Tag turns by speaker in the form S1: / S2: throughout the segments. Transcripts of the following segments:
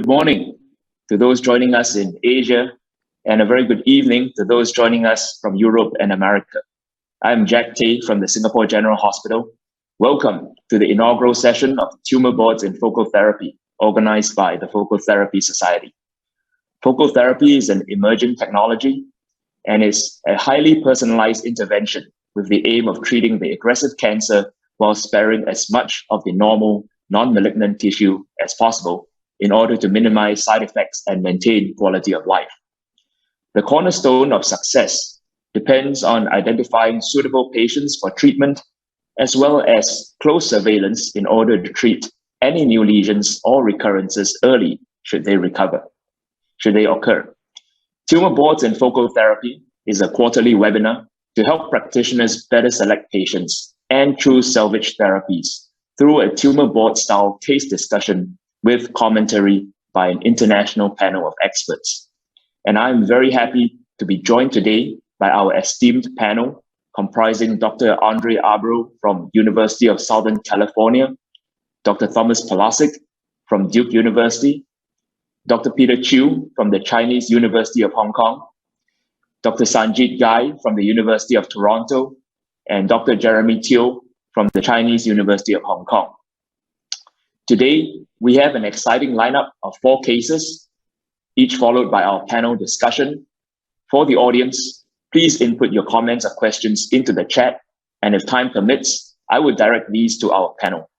S1: Good morning to those joining us in Asia, and a very good evening to those joining us from Europe and America. I'm Jack Tay from the Singapore General Hospital. Welcome to the inaugural session of Tumor Boards in Focal Therapy, organized by the Focal Therapy Society. Focal therapy is an emerging technology and is a highly personalized intervention with the aim of treating the aggressive cancer while sparing as much of the normal, non-malignant tissue as possible in order to minimize side effects and maintain quality of life. The cornerstone of success depends on identifying suitable patients for treatment, as well as close surveillance in order to treat any new lesions or recurrences early should they occur. Tumor Boards in Focal Therapy is a quarterly webinar to help practitioners better select patients and choose salvage therapies through a tumor board style case discussion with commentary by an international panel of experts. And I'm very happy to be joined today by our esteemed panel comprising Dr. Abreau from University of Southern California, Dr. Thomas Polascik from Duke University, Dr. Peter Chiu from the Chinese University of Hong Kong, Dr. Sangeet Ghai from the University of Toronto, and Dr. Jeremy Teoh from the Chinese University of Hong Kong. Today, we have an exciting lineup of 4 cases, each followed by our panel discussion. For the audience, please input your comments or questions into the chat, and if time permits, I will direct these to our panel.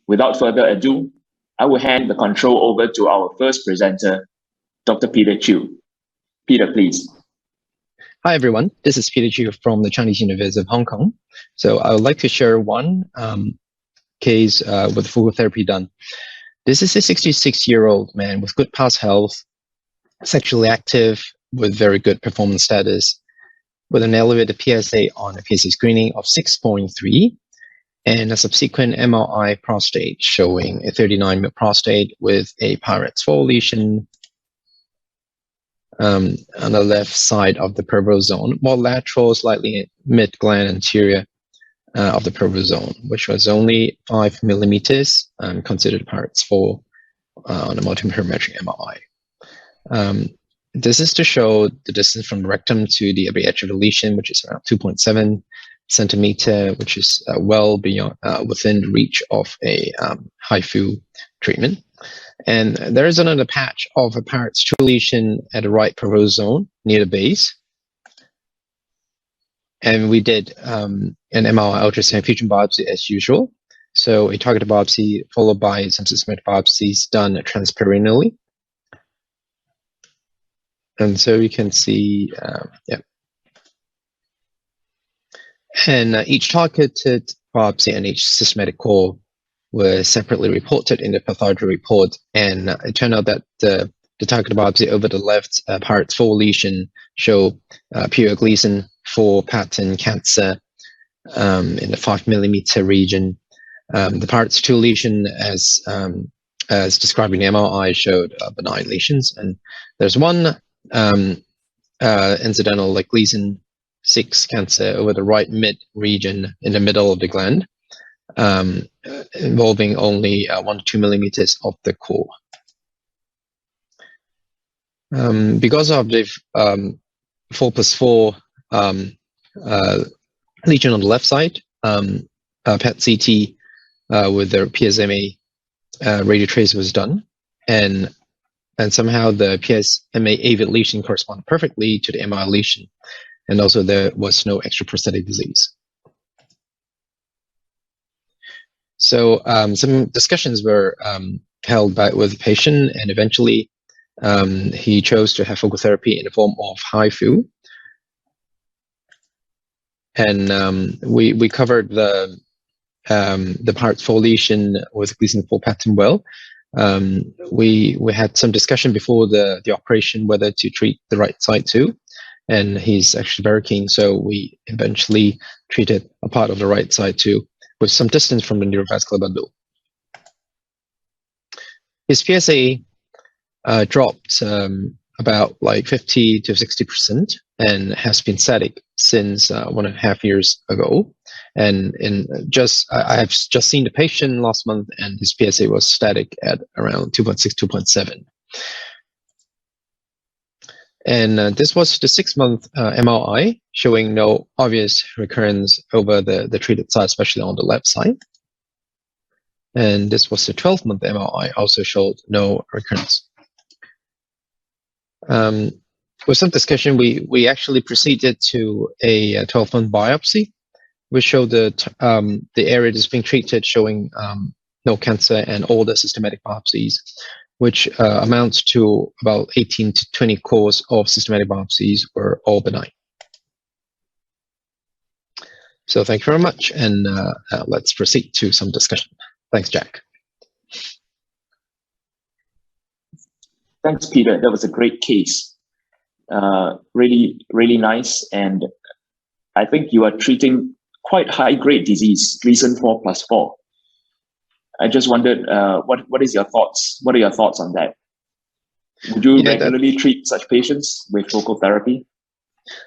S1: Without further ado, I will hand the control over to our first presenter, Dr. Peter Chiu. Peter, please.
S2: Hi, everyone. This is Peter Chiu from the Chinese University of Hong Kong. So I would like to share one case with focal therapy done. This is a 66-year-old man with good past health, sexually active, with very good performance status, with an elevated PSA on a PSA screening of 6.3, and a subsequent MRI prostate showing a 39 prostate with a Peyronie's 4 lesion on the left side of the peripheral zone, more lateral, slightly mid-gland anterior of the peripheral zone, which was only 5 millimeters, considered Peyronie's 4 on a multiparametric MRI. This is to show the distance from the rectum to the upper edge of the lesion, which is around 2.7 centimeter, which is well beyond within the reach of a HIFU treatment. And there is another patch of a Peyronie's 2 lesion at the right peripheral zone near the base. And we did an MRI ultrasound fusion biopsy as usual. So a targeted biopsy followed by some systematic biopsies done transperineally. And so you can see, And each targeted biopsy and each systematic core were separately reported in the pathology report. And it turned out that the targeted biopsy over the left Peyronie's 4 lesion show pure Gleason 4 pattern cancer in the 5 millimeter region. The Peyronie's 2 lesion, as described in the MRI, showed benign lesions. And there's one incidental like Gleason 6 cancer over the right mid region in the middle of the gland, involving only 1 to 2 millimeters of the core. Because of the 4+4 lesion on the left side, PET-CT with the PSMA radiotrace was done, and somehow the PSMA avid lesion corresponded perfectly to the MRI lesion, and also there was no extraprostatic disease. So some discussions were held with the patient, and eventually he chose to have focal therapy in the form of HIFU. And we covered the Peyronie's 4 lesion with Gleason 4 pattern well. We had some discussion before the operation whether to treat the right side too, and he's actually very keen, so we eventually treated a part of the right side too, with some distance from the neurovascular bundle. His PSA dropped about like 50 to 60% and has been static since 1.5 years ago. And I have just seen the patient last month, and his PSA was static at around 2.6, 2.7. And this was the 6-month MRI, showing no obvious recurrence over the treated side, especially on the left side. And this was the 12-month MRI, also showed no recurrence. With some discussion, we actually proceeded to a 12-month biopsy, which showed that the area that's being treated showing no cancer, and all the systematic biopsies, which amounts to about 18 to 20 course of systematic biopsies, were all benign. So thank you very much, and let's proceed to some discussion. Thanks, Jack.
S1: Thanks, Peter. That was a great case. Really, really nice. And I think you are treating quite high-grade disease, Gleason 4+4. I just wondered, what is your thoughts? What are your thoughts on that? Would you regularly treat such patients with focal therapy?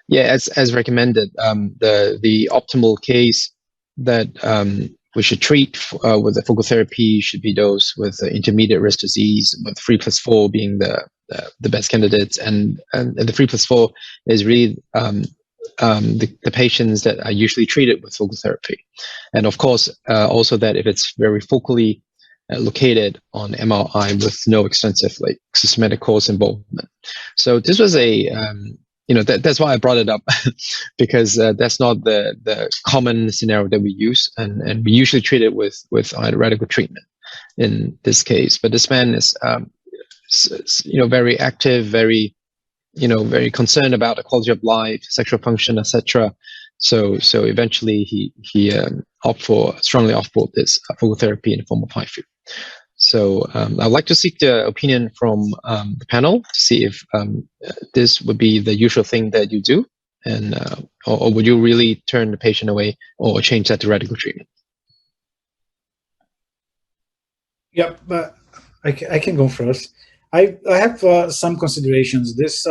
S2: Yeah, as recommended, the optimal case that we should treat with the focal therapy should be those with intermediate risk disease, with 3+4 being the best candidates, and the 3+4 is really the patients that are usually treated with focal therapy, and of course also that if it's very focally located on MRI with no extensive systematic cause involvement. So this was a that's why I brought it up because that's not the common scenario that we use, and we usually treat it with radical treatment in this case. But this man is very active, very concerned about the quality of life, sexual function, etc. So eventually he strongly opt for this focal therapy in the form of HIFU. So I'd like to seek the opinion from the panel to see if this would be the usual thing that you do, and or would you really turn the patient away or change that to radical treatment?
S3: Yep, but I can go first. I have some considerations. This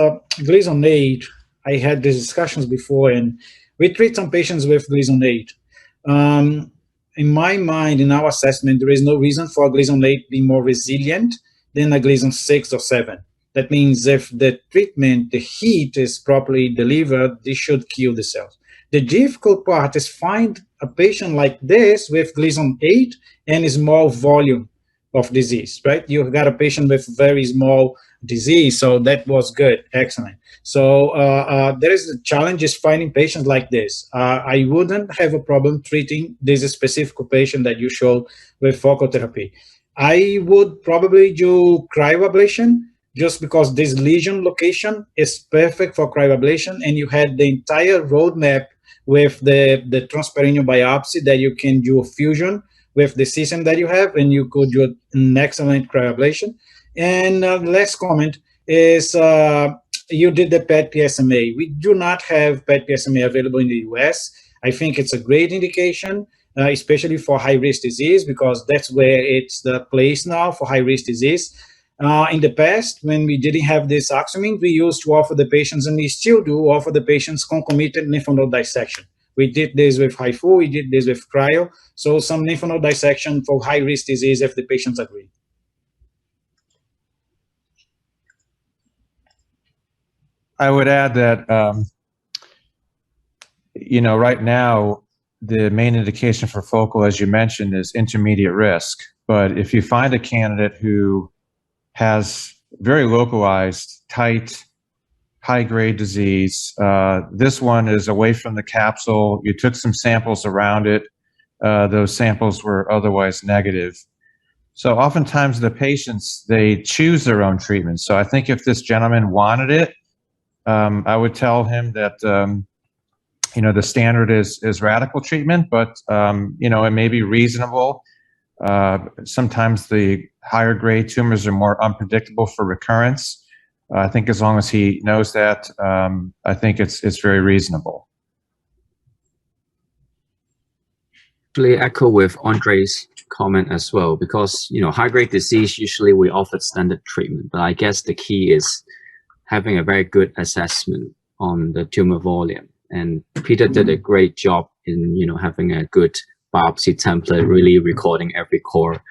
S3: Gleason 8, I had these discussions before, and we treat some patients with Gleason 8. In my mind, in our assessment, there is no reason for a Gleason 8 being more resilient than a Gleason 6 or 7. That means if the treatment, the heat is properly delivered, this should kill the cells. The difficult part is find a patient like this with Gleason 8 and a small volume of disease, right? You got a patient with very small disease, so that was good, excellent. So there is a challenge is finding patients like this. I wouldn't have a problem treating this specific patient that you showed with focal therapy. I would probably do cryoablation just because this lesion location is perfect for cryoablation, and you had the entire roadmap with the transperineal biopsy that you can do a fusion with the system that you have, and you could do an excellent cryoablation. And last comment is you did the PET PSMA. We do not have PET PSMA available in the US. I think it's a great indication, especially for high-risk disease, because that's where it's the place now for high-risk disease. In the past, when we didn't have this oxamine, we used to offer the patients, and we still do offer the patients concomitant lymph node dissection. We did this with HIFU, we did this with cryo, so some lymph node dissection for high-risk disease if the patients agree.
S4: I would add that, right now, the main indication for focal, as you mentioned, is intermediate risk. But if you find a candidate who has very localized, tight, high-grade disease, this one is away from the capsule. You took some samples around it. Those samples were otherwise negative. So oftentimes the patients, they choose their own treatment. So I think if this gentleman wanted it, I would tell him that, the standard is radical treatment, but, it may be reasonable. Sometimes the higher grade tumors are more unpredictable for recurrence. I think as long as he knows that, I think it's very reasonable.
S5: Actually echo with Andre's comment as well, because, high-grade disease, usually we offer standard treatment, but I guess the key is having a very good assessment on the tumor volume. And Peter did a great job in, having a good biopsy template, really recording every core.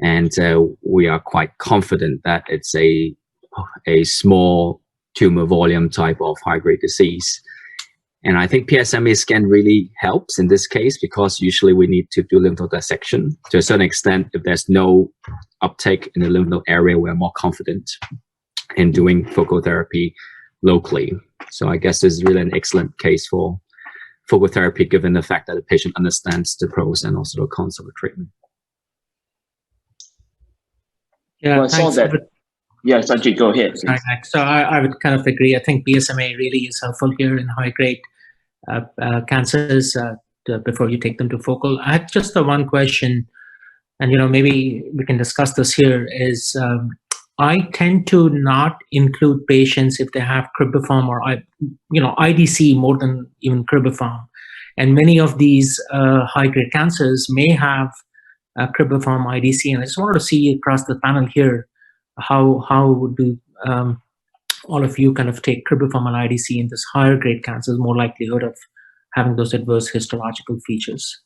S5: And we are quite confident that it's a small tumor volume type of high-grade disease. And I think PSMA scan really helps in this case, because usually we need to do lymph node dissection. To a certain extent, if there's no uptake in the lymph node area, we're more confident in doing focal therapy locally. So I guess this is really an excellent case for focal therapy, given the fact that the patient understands the pros and also the cons of the treatment.
S1: Yeah, well, I saw that. Yeah, Sangeet, go ahead.
S6: Sorry, Max. So I would kind of agree. I think PSMA really is helpful here in high-grade cancers before you take them to focal. I had just the one question, and maybe we can discuss this here, is I tend to not include patients if they have cribriform or IDC more than even cribriform. And many of these high-grade cancers may have cribriform IDC, and I just wanted to see across the panel here how do all of you kind of take cribriform and IDC in this higher grade cancers, more likelihood of having those adverse histological features?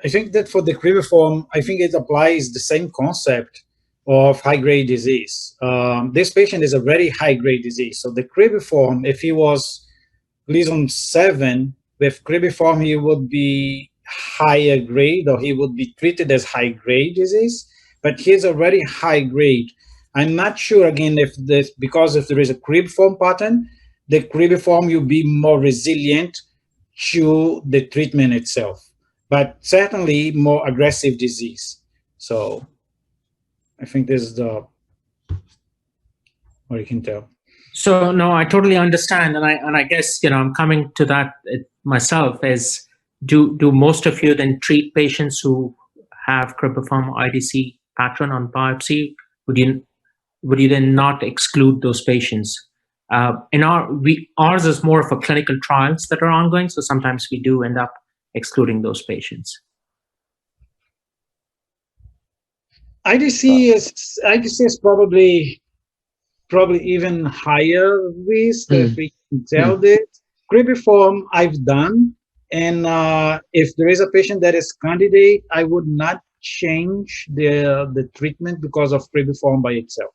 S3: I think that for the cribriform, I think it applies the same concept of high-grade disease. This patient is a very high-grade disease. So the cribriform, if he was Gleason 7, with cribriform, he would be higher grade, or he would be treated as high-grade disease, but he's already high-grade. I'm not sure, again, if this, because if there is a cribriform pattern, the cribriform will be more resilient to the treatment itself, but certainly more aggressive disease. So I think this is the what you can tell.
S6: So no, I totally understand, and I guess I'm coming to that myself. Is do most of you then treat patients who have cribriform IDC pattern on biopsy? Would you then not exclude those patients? Ours is more of a clinical trials that are ongoing, so sometimes we do end up excluding those patients.
S3: IDC is probably even higher risk, if we can tell this. Cribriform I've done, and if there is a patient that is candidate, I would not change the treatment because of cribriform by itself.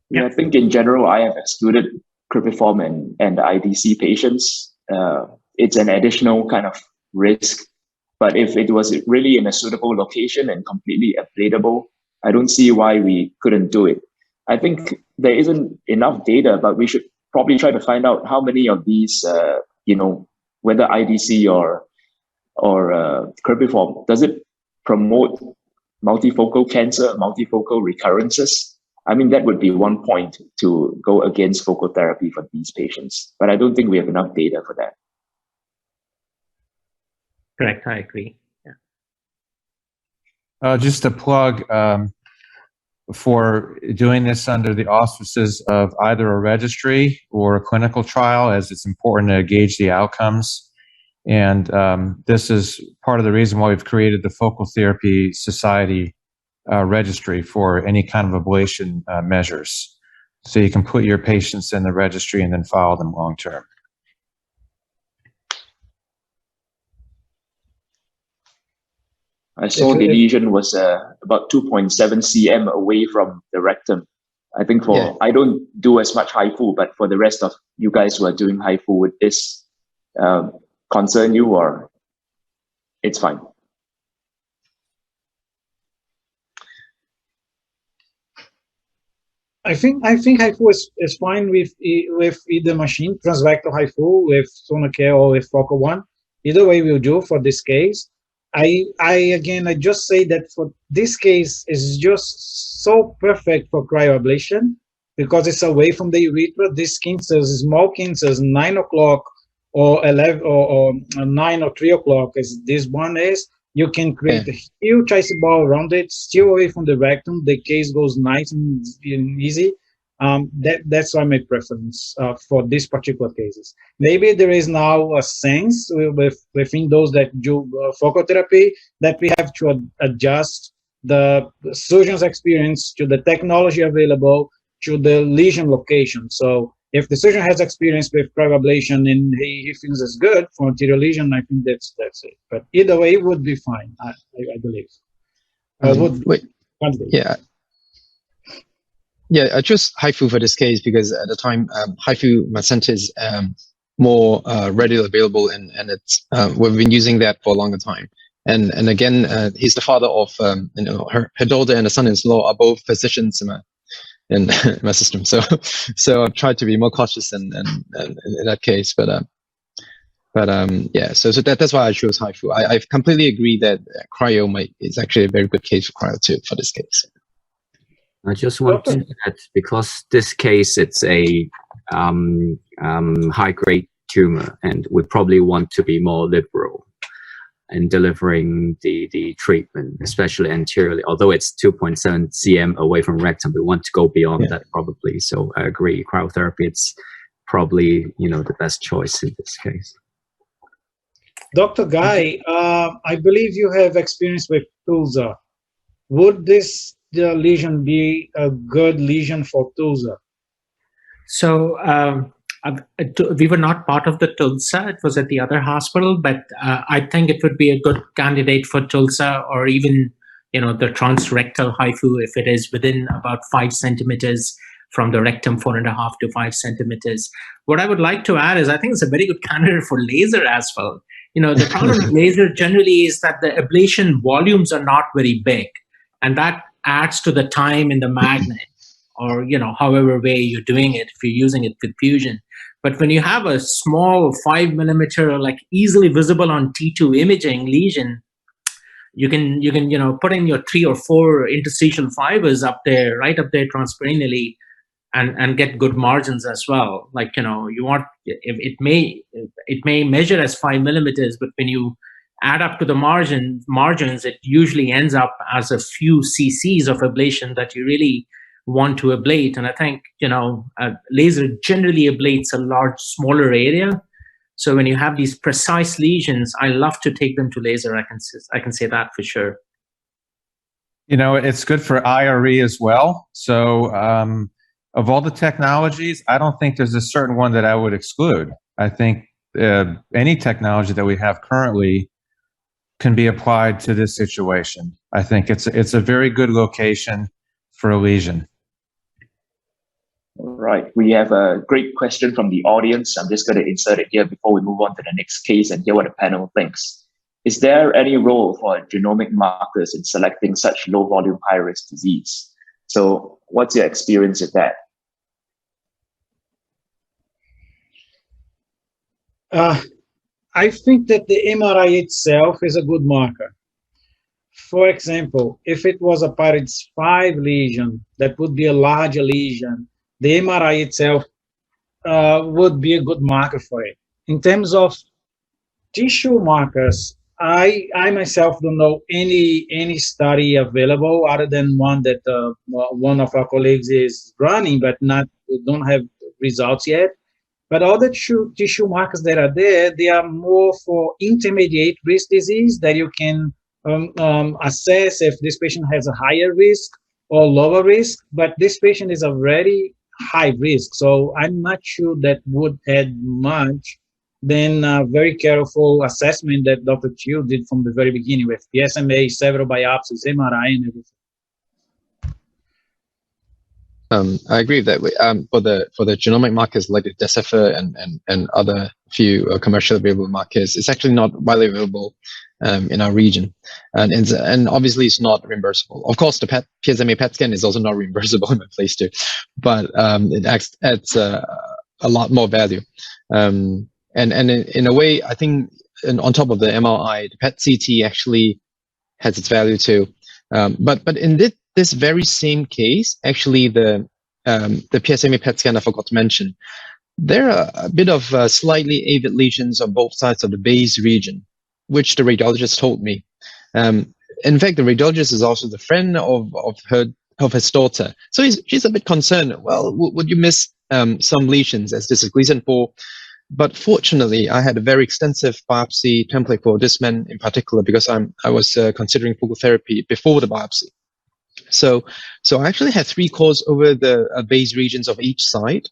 S1: Yeah, I think in general, I have excluded cribriform and IDC patients. It's an additional kind of risk, but if it was really in a suitable location and completely ablatable, I don't see why we couldn't do it. I think there isn't enough data, but we should probably try to find out how many of these, whether IDC or cribriform, does it promote multifocal cancer, multifocal recurrences? I mean, that would be one point to go against focal therapy for these patients, but I don't think we have enough data for that.
S6: Correct, I agree.
S4: Yeah. Just a plug for doing this under the auspices of either a registry or a clinical trial, as it's important to gauge the outcomes. And this is part of the reason why we've created the Focal Therapy Society registry for any kind of ablation measures. So you can put your patients in the registry and then follow them long term.
S1: I saw the lesion was about 2.7 cm away from the rectum. I think I don't do as much HIFU, but for the rest of you guys who are doing HIFU, would this concern you, or it's fine?
S3: I think HIFU is fine with either machine, transrectal HIFU, with Sonacare or with Focal One. Either way we'll do for this case. I just say that for this case is just so perfect for cryoablation because it's away from the urethra. These cancers, small cancers, 9 o'clock or 11 or 9 or 3 o'clock, as this one is, you can create a huge icy ball around it, still away from the rectum. The case goes nice and easy. That's why my preference for these particular cases. Maybe there is now a sense within those that do focal therapy that we have to adjust the surgeon's experience to the technology available to the lesion location. So if the surgeon has experience with cryoablation and he thinks it's good for anterior lesion, I think that's it. But either way, it would be fine, I believe.
S2: Wait, yeah, I chose HIFU for this case because at the time, HIFU Macenta is more readily available, and it's we've been using that for a longer time. And again, he's the father of her daughter and the son-in-law are both physicians in my system. So I've tried to be more cautious in that case. But yeah. So that's why I chose HIFU. I completely agree that cryo is actually a very good case for cryo too for this case.
S5: I just want to add, because this case it's a high-grade tumor, and we probably want to be more liberal in delivering the treatment, especially anteriorly. Although it's 2.7 cm away from rectum, we want to go beyond that probably. So I agree, cryotherapy it's probably the best choice in this case.
S3: Dr. Ghai, I believe you have experience with TULSA. Would this lesion be a good lesion for TULSA?
S6: So we were not part of the TULSA. It was at the other hospital, but I think it would be a good candidate for TULSA, or even the transrectal HIFU if it is within about 5 centimeters from the rectum, 4.5 to 5 centimeters. What I would like to add is I think it's a very good candidate for laser as well. The problem with laser generally is that the ablation volumes are not very big, and that adds to the time in the magnet, or however way you're doing it, if you're using it with fusion. But when you have a small 5 millimeter, like easily visible on T2 imaging lesion, you can put in your 3 or 4 interstitial fibers up there, right up there transperineally, and get good margins as well. Like you want it may measure as 5 millimeters, but when you add up to the margins, it usually ends up as a few cc's of ablation that you really want to ablate. And I think laser generally ablates a smaller area. So when you have these precise lesions, I love to take them to laser. I can say that for sure.
S4: It's good for IRE as well. So of all the technologies, I don't think there's a certain one that I would exclude. I think any technology that we have currently can be applied to this situation. I think it's a very good location for a lesion.
S1: All right, we have a great question from the audience. I'm just going to insert it here before we move on to the next case and hear what the panel thinks. Is there any role for genomic markers in selecting such low volume, high risk disease? So what's your experience with that?
S3: I think that the MRI itself is a good marker. For example, if it was a Paredes 5 lesion, that would be a larger lesion, the MRI itself would be a good marker for it. In terms of tissue markers, I myself don't know any study available other than one that one of our colleagues is running, but we don't have results yet. But all the tissue markers that are there, they are more for intermediate risk disease that you can assess if this patient has a higher risk or lower risk. But this patient is already high risk, so I'm not sure that would add much than a very careful assessment that Dr. Chiu did from the very beginning with PSMA, several biopsies, MRI, and everything.
S2: I agree with that. For the genomic markers like the Decipher and other few commercially available markers, it's actually not widely available in our region, and obviously it's not reimbursable. Of course, the PSMA PET scan is also not reimbursable in my place too, but it adds a lot more value. And in a way, I think on top of the MRI, the PET CT actually has its value too. But in this very same case, actually the PSMA PET scan I forgot to mention, there are a bit of slightly avid lesions on both sides of the base region, which the radiologist told me. In fact, the radiologist is also the friend of his daughter, so she's a bit concerned. Well, would you miss some lesions as this is Gleason 4? But fortunately, I had a very extensive biopsy template for this man in particular because I was considering focal therapy before the biopsy. So I actually had 3 cores over the base regions of each side,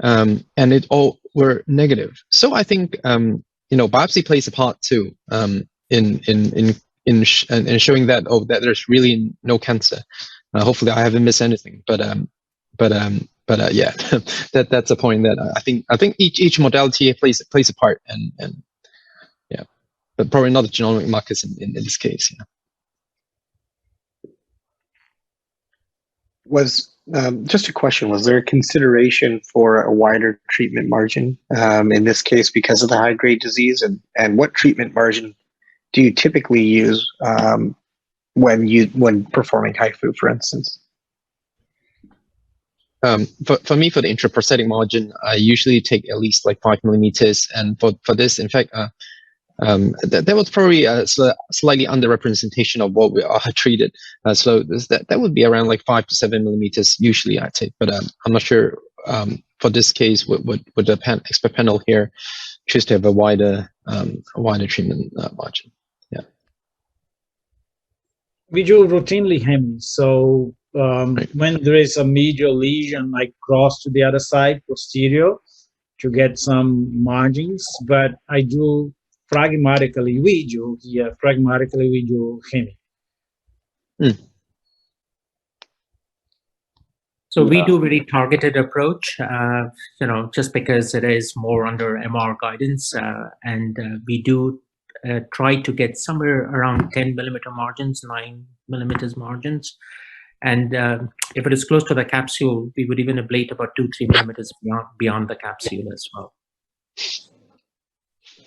S2: and it all were negative. So I think biopsy plays a part too, in showing that that there's really no cancer. Hopefully I haven't missed anything, but yeah, that's a point that I think each modality plays a part, and yeah, but probably not the genomic markers in this case. Yeah.
S7: Was just a question, was there a consideration for a wider treatment margin in this case because of the high-grade disease, and what treatment margin do you typically use when performing HIFU, for instance?
S2: For me, for the intraprostatic margin, I usually take at least like 5 millimeters, and for this, in fact, that was probably a slightly underrepresentation of what we are treated. So that would be around like 5 to 7 millimeters usually I take, but I'm not sure for this case would the expert panel here choose to have a wider treatment margin. Yeah,
S3: we do routinely hemi. So right. When there is a medial lesion, I cross to the other side posterior to get some margins, but I do pragmatically we do hemi.
S6: So we do very targeted approach, just because it is more under MR guidance, and we do try to get somewhere around 10 millimeter margins, 9 millimeters margins. And if it is close to the capsule, we would even ablate about 2-3 millimeters beyond the capsule as well.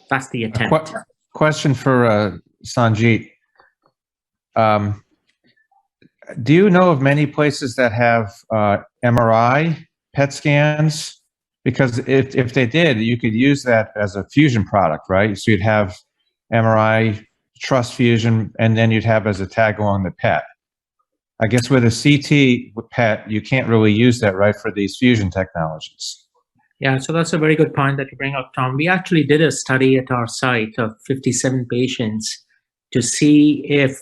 S6: That's the attempt.
S4: Question for Sangeet. Do you know of many places that have MRI, PET scans? Because if they did, you could use that as a fusion product, right? So you'd have MRI, truss fusion, and then you'd have as a tag along the PET. I guess with a CT with PET, you can't really use that, right, for these fusion technologies.
S6: Yeah, so that's a very good point that you bring up, Tom. We actually did a study at our site of 57 patients to see if,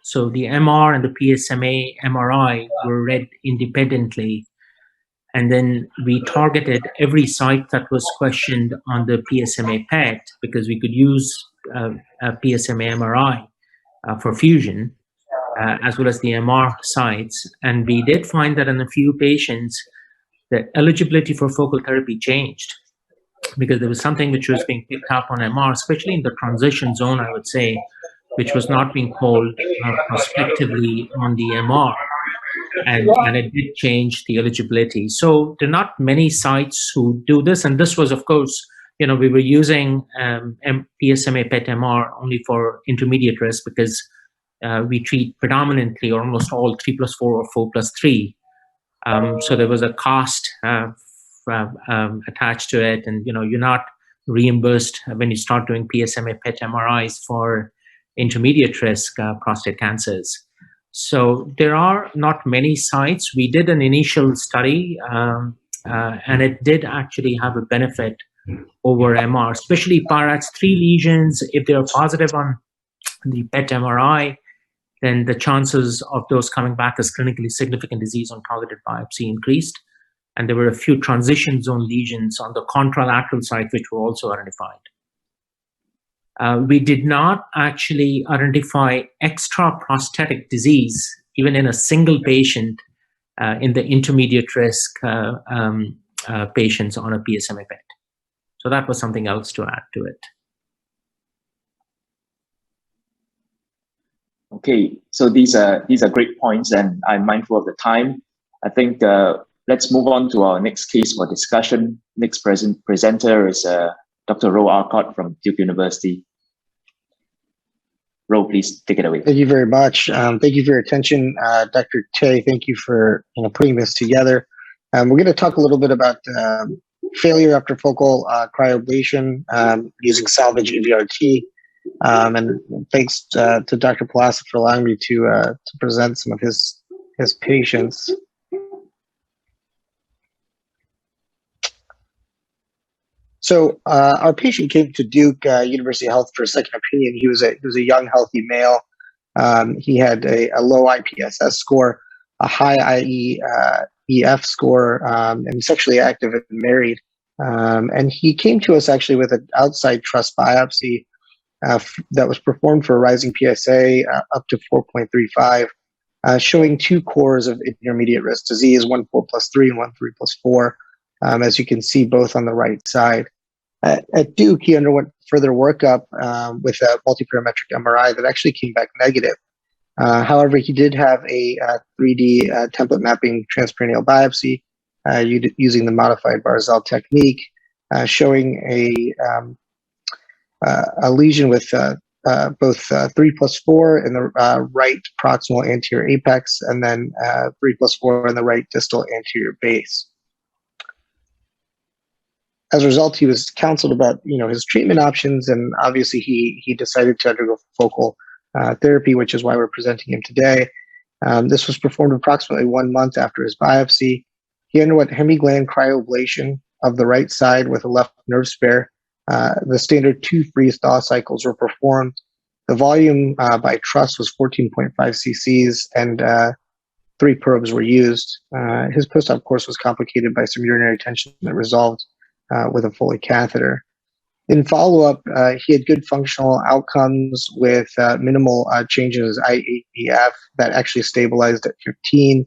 S6: so the MR and the PSMA MRI were read independently. And then we targeted every site that was questioned on the PSMA PET because we could use a PSMA MRI for fusion, as well as the MR sites. And we did find that in a few patients, the eligibility for focal therapy changed because there was something which was being picked up on MR, especially in the transition zone, I would say, which was not being called prospectively on the MR. And it did change the eligibility. So there are not many sites who do this. And this was, of course, we were using PSMA PET MR only for intermediate risk because we treat predominantly or almost all 3+4 or 4+3. So there was a cost attached to it, and you're not reimbursed when you start doing PSMA PET MRIs for intermediate risk prostate cancers. So there are not many sites. We did an initial study, and it did actually have a benefit over MR, especially PARATS 3 lesions. If they are positive on the PET MRI, then the chances of those coming back as clinically significant disease on targeted biopsy increased. And there were a few transition zone lesions on the contralateral side, which were also identified. We did not actually identify extra prostatic disease, even in a single patient in the intermediate risk patients on a PSMA PET. So that was something else to add to it.
S1: Okay, so these are great points, and I'm mindful of the time. I think let's move on to our next case for discussion. Next presenter is Dr. Ro Arcott from Duke University. Ro, please take it away.
S7: Thank you very much. Thank you for your attention, Dr. Tay. Thank you for putting this together. We're going to talk a little bit about failure after focal cryoablation using salvage EBRT. And thanks to Dr. Polascik for allowing me to present some of his patients. So our patient came to Duke University Health for a second opinion. He was a young, healthy male. He had a low IPSS score. high IEF score, and he's sexually active and married. And he came to us actually with an outside trust biopsy that was performed for a rising PSA up to 4.35, showing 2 cores of intermediate risk disease, one 4+3 and one 3+4, as you can see both on the right side. At Duke, he underwent further workup with a multiparametric MRI that actually came back negative. However, he did have a 3D template mapping transperineal biopsy using the modified Barzell technique, showing a lesion with both 3+4 in the right proximal anterior apex, and then 3+4 in the right distal anterior base. As a result, he was counseled about his treatment options, and obviously he decided to undergo focal therapy, which is why we're presenting him today. This was performed approximately 1 month after his biopsy. He underwent hemigland cryoablation of the right side with a left nerve spare. The standard 2 freeze thaw cycles were performed. The volume by truss was 14.5 cc's, and 3 probes were used. His post-op course was complicated by some urinary tension that resolved with a Foley catheter. In follow-up, he had good functional outcomes with minimal changes in IEF that actually stabilized at 15.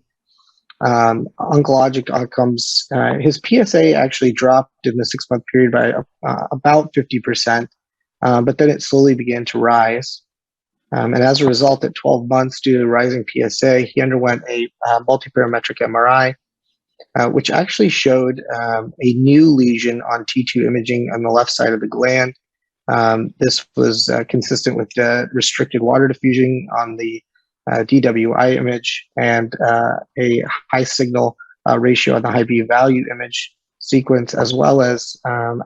S7: Oncologic outcomes, his PSA actually dropped in the 6-month period by about 50%, but then it slowly began to rise. And as a result, at 12 months, due to rising PSA, he underwent a multiparametric MRI, which actually showed a new lesion on T2 imaging on the left side of the gland. This was consistent with the restricted water diffusion on the DWI image, and a high signal ratio on the high B value image sequence, as well as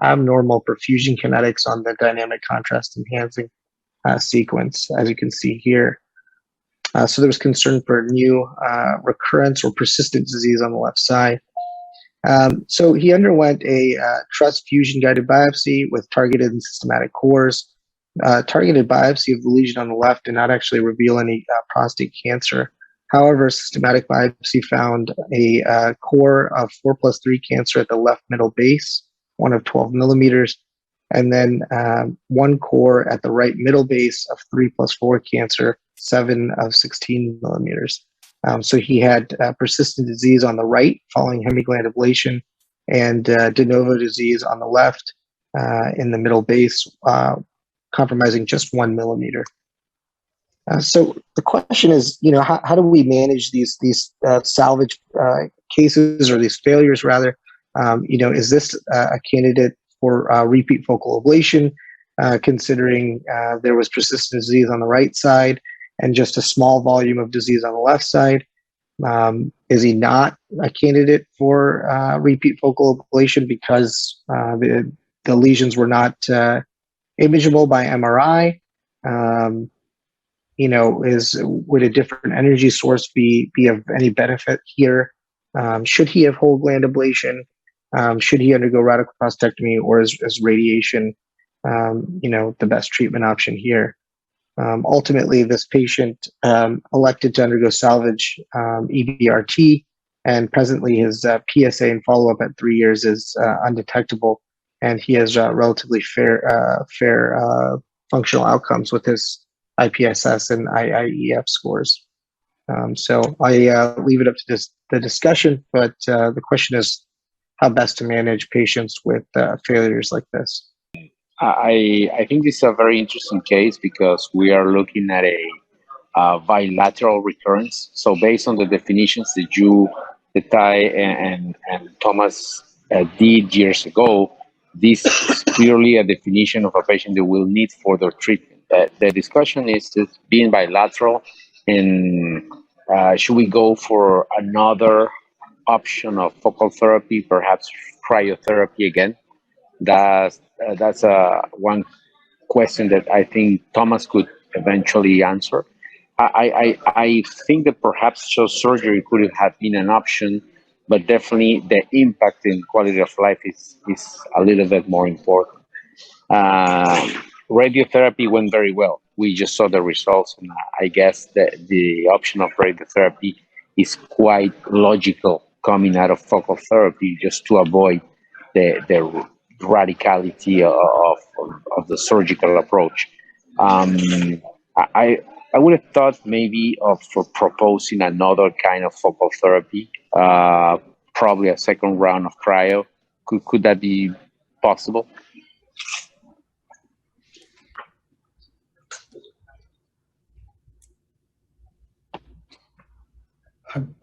S7: abnormal perfusion kinetics on the dynamic contrast enhancing sequence, as you can see here. So there was concern for new recurrence or persistent disease on the left side. So he underwent a truss fusion guided biopsy with targeted and systematic cores. Targeted biopsy of the lesion on the left did not actually reveal any prostate cancer. However, systematic biopsy found a core of 4+3 cancer at the left middle base, one of 12 millimeters, and then 1 core at the right middle base of 3+4 cancer, 7 of 16 millimeters. So he had persistent disease on the right following hemigland ablation, and de novo disease on the left in the middle base, compromising just 1 millimeter. So the question is, how do we manage these salvage cases, or these failures rather? Is this a candidate for repeat focal ablation, considering there was persistent disease on the right side and just a small volume of disease on the left side? Is he not a candidate for repeat focal ablation because the lesions were not imageable by MRI? Would a different energy source be of any benefit here? Should he have whole gland ablation? Should he undergo radical prostatectomy, or is radiation, the best treatment option here? Ultimately, this patient elected to undergo salvage EBRT, and presently his PSA and follow-up at 3 years is undetectable, and he has relatively fair functional outcomes with his IPSS and IIEF scores. So I leave it up to the discussion, but the question is how best to manage patients with failures like this.
S8: I think this is a very interesting case because we are looking at a bilateral recurrence. So based on the definitions that you, Tay, and Thomas did years ago, this is purely a definition of a patient that will need further treatment. The discussion is being bilateral, and should we go for another option of focal therapy, perhaps cryotherapy again? That's one question that I think Thomas could eventually answer. I think that perhaps just surgery could have been an option, but definitely the impact in quality of life is a little bit more important. Radiotherapy went very well. We just saw the results, and I guess that the option of radiotherapy is quite logical coming out of focal therapy, just to avoid the radicality of the surgical approach. I would have thought maybe of for proposing another kind of focal therapy, probably a second round of cryo. Could that be possible?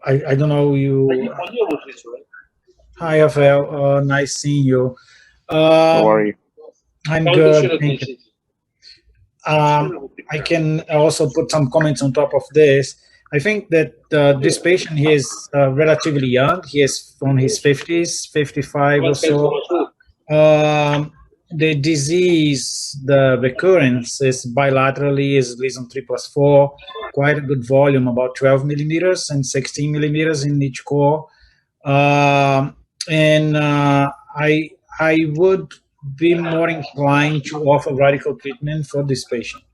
S3: I don't know you. Hi, Rafael. Nice seeing you.
S8: How are you?
S3: I'm good. Thank you. I can also put some comments on top of this. I think that this patient, he is relatively young. He is from his 50s, 55 or so. The disease, the recurrence is bilaterally, is lesion 3+4, quite a good volume, about 12 millimeters and 16 millimeters in each core. I would be more inclined to offer radical treatment for this patient.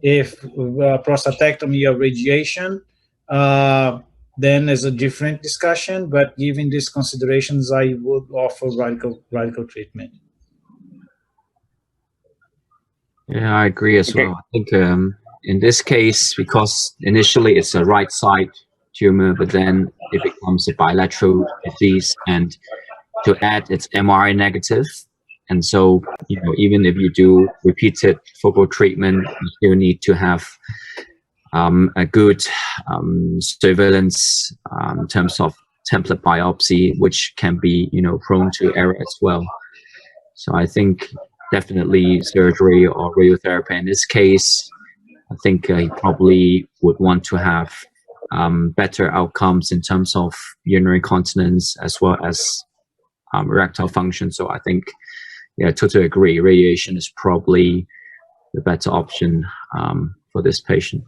S3: If prostatectomy or radiation, then is a different discussion, but given these considerations, I would offer radical treatment.
S5: Yeah, I agree as well. I think in this case, because initially it's a right side tumor, but then it becomes a bilateral disease, and to add, it's MRI negative. And so, you know, even if you do repeated focal treatment, you still need to have a good surveillance in terms of template biopsy, which can be, you know, prone to error as well. So I think definitely surgery or radiotherapy in this case, I think he probably would want to have better outcomes in terms of urinary continence as well as erectile function. So I think, yeah, I totally agree. Radiation is probably the better option for this patient.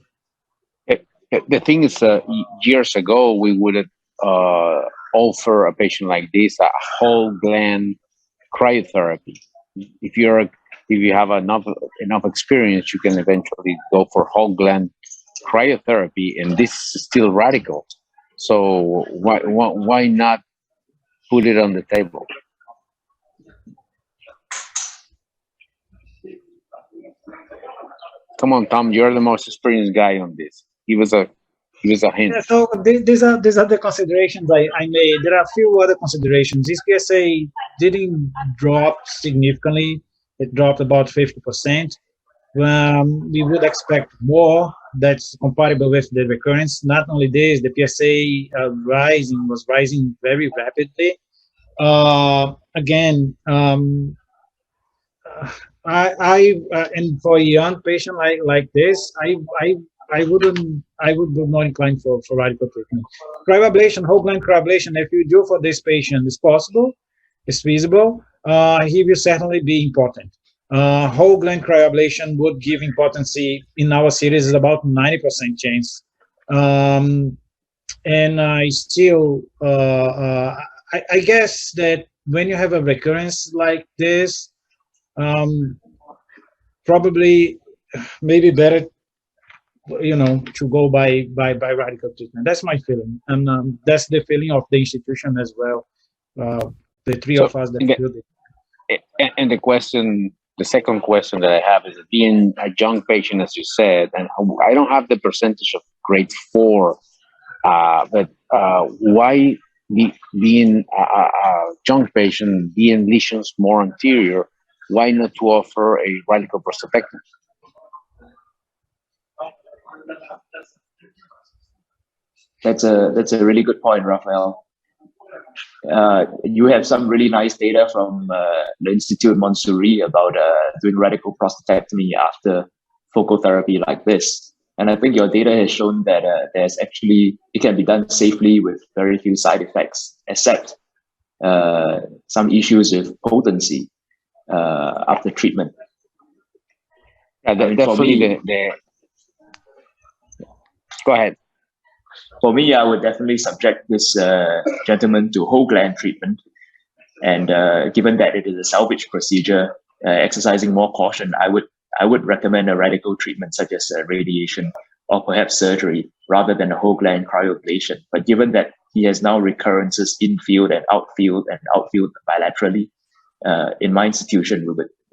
S8: The thing is, years ago, we would have offer a patient like this a whole gland cryotherapy. If you have enough experience, you can eventually go for whole gland cryotherapy, and this is still radical. So why not put it on the table? Come on, Tom, you're the most experienced guy on this. Give us a hint.
S3: Yeah, so these are the considerations I made. There are a few other considerations. This PSA didn't drop significantly. It dropped about 50%. We would expect more. That's compatible with the recurrence. Not only this, the PSA was rising very rapidly. Again, and for a young patient like this, I would be more inclined for radical treatment. Cryoablation, whole gland cryoablation, if you do for this patient, is possible, it's feasible. He will certainly be important. Whole gland cryoablation would give importancy in our series is about 90% chance. And I still, I guess that when you have a recurrence like this, probably maybe better, you know, to go by radical treatment. That's my feeling, and that's the feeling of the institution as well. The three of us that feel it.
S8: And the second question that I have is, being a young patient, as you said, and I don't have the percentage of grade 4, but why being a young patient, being lesions more anterior, why not to offer a radical prostatectomy?
S1: That's a really good point, Rafael. You have some really nice data from the Institute Montsouris about doing radical prostatectomy after focal therapy like this. And I think your data has shown that it can be done safely with very few side effects, except some issues with potency after treatment.
S8: Definitely Go ahead.
S1: For me, I would definitely subject this gentleman to whole gland treatment. And given that it is a salvage procedure, exercising more caution, I would recommend a radical treatment such as radiation or perhaps surgery rather than a whole gland cryoablation. But given that he has now recurrences infield and outfield bilaterally, in my institution,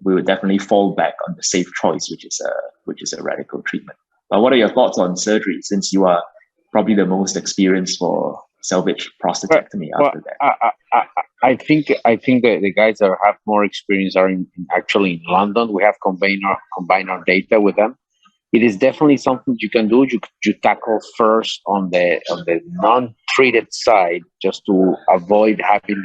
S1: we would definitely fall back on the safe choice, which is a radical treatment. But what are your thoughts on surgery, since you are probably the most experienced for salvage prostatectomy after that?
S8: I think the guys that have more experience are actually in London. We have combined our data with them. It is definitely something you can do. You tackle first on the non-treated side, just to avoid having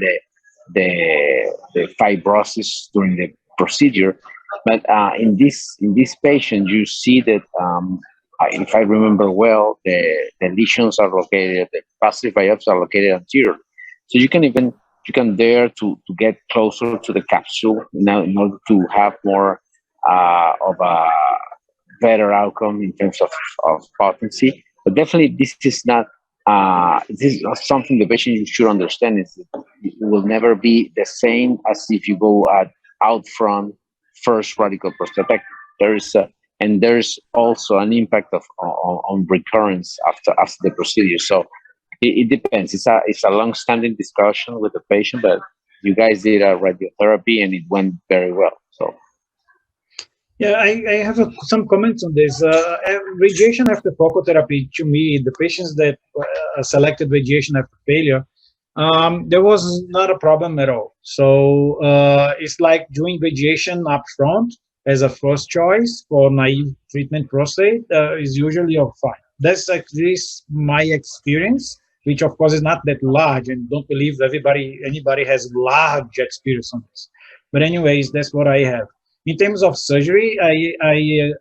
S8: the fibrosis during the procedure. But in this patient, you see that if I remember well, the lesions are located, the positive biopsies are located anterior. So you can dare to get closer to the capsule now in order to have more of a better outcome in terms of potency. But definitely this is not something the patient should understand, is that it will never be the same as if you go out front first radical prostatectomy. There's also an impact on recurrence after the procedure. So it depends. It's a long-standing discussion with the patient, but you guys did a radiotherapy and it went very well. So.
S3: Yeah, I have some comments on this. Radiation after focal therapy, to me, the patients that selected radiation after failure, there was not a problem at all. So it's like doing radiation up front as a first choice for naive treatment prostate is usually fine. That's at least my experience, which of course is not that large, and don't believe anybody has large experience on this. But anyways, that's what I have. In terms of surgery, I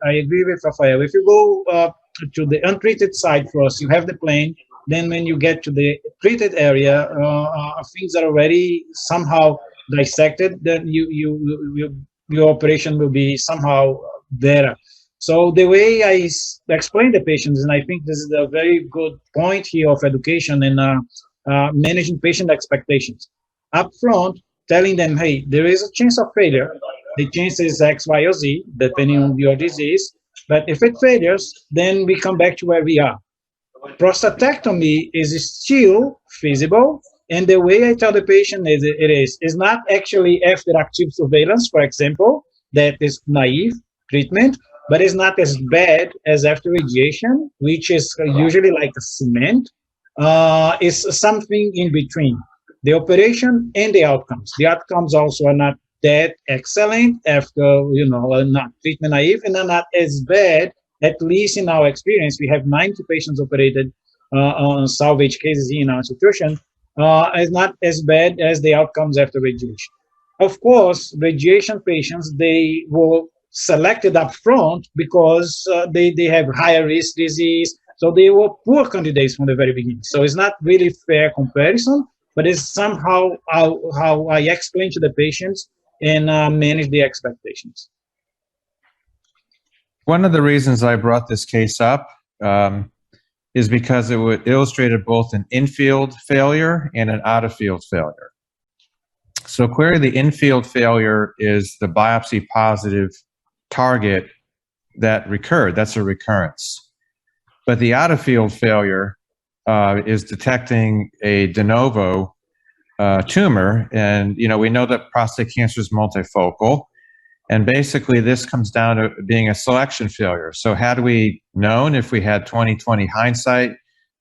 S3: agree with Rafael. If you go to the untreated side first, you have the plane. Then when you get to the treated area, things are already somehow dissected. Then your operation will be somehow better. So the way I explain the patients, and I think this is a very good point here of education and managing patient expectations. Up front, telling them, hey, there is a chance of failure. The chance is X, Y, or Z, depending on your disease. But if it fails, then we come back to where we are. Prostatectomy is still feasible. And the way I tell the patient is not actually after active surveillance, for example, that is naive treatment, but it's not as bad as after radiation, which is usually like a cement. It's something in between the operation and the outcomes. The outcomes also are not that excellent after, not treatment naive, and are not as bad, at least in our experience. We have 90 patients operated on salvage cases in our institution. Is not as bad as the outcomes after radiation. Of course, radiation patients, they were selected up front because they have higher risk disease, so they were poor candidates from the very beginning. So it's not really fair comparison, but it's somehow how I explain to the patients and manage the expectations.
S4: One of the reasons I brought this case up is because it illustrated both an infield failure and an out-of-field failure. So clearly the infield failure is the biopsy positive target that recurred. That's a recurrence. But the out-of-field failure is detecting a de novo tumor. And, we know that prostate cancer is multifocal. And basically, this comes down to being a selection failure. So had we known, if we had 20/20 hindsight,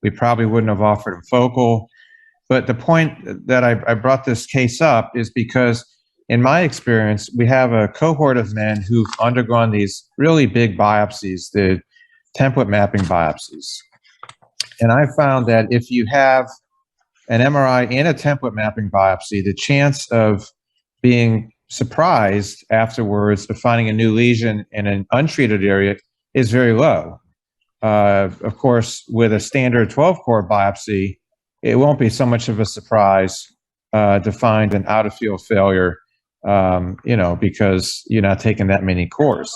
S4: we probably wouldn't have offered him focal. But the point that I brought this case up is because, in my experience, we have a cohort of men who've undergone these really big biopsies, the template mapping biopsies. And I found that if you have an MRI and a template mapping biopsy, the chance of being surprised afterwards of finding a new lesion in an untreated area is very low. Of course, with a standard 12-core biopsy, it won't be so much of a surprise to find an out-of-field failure, because you're not taking that many cores.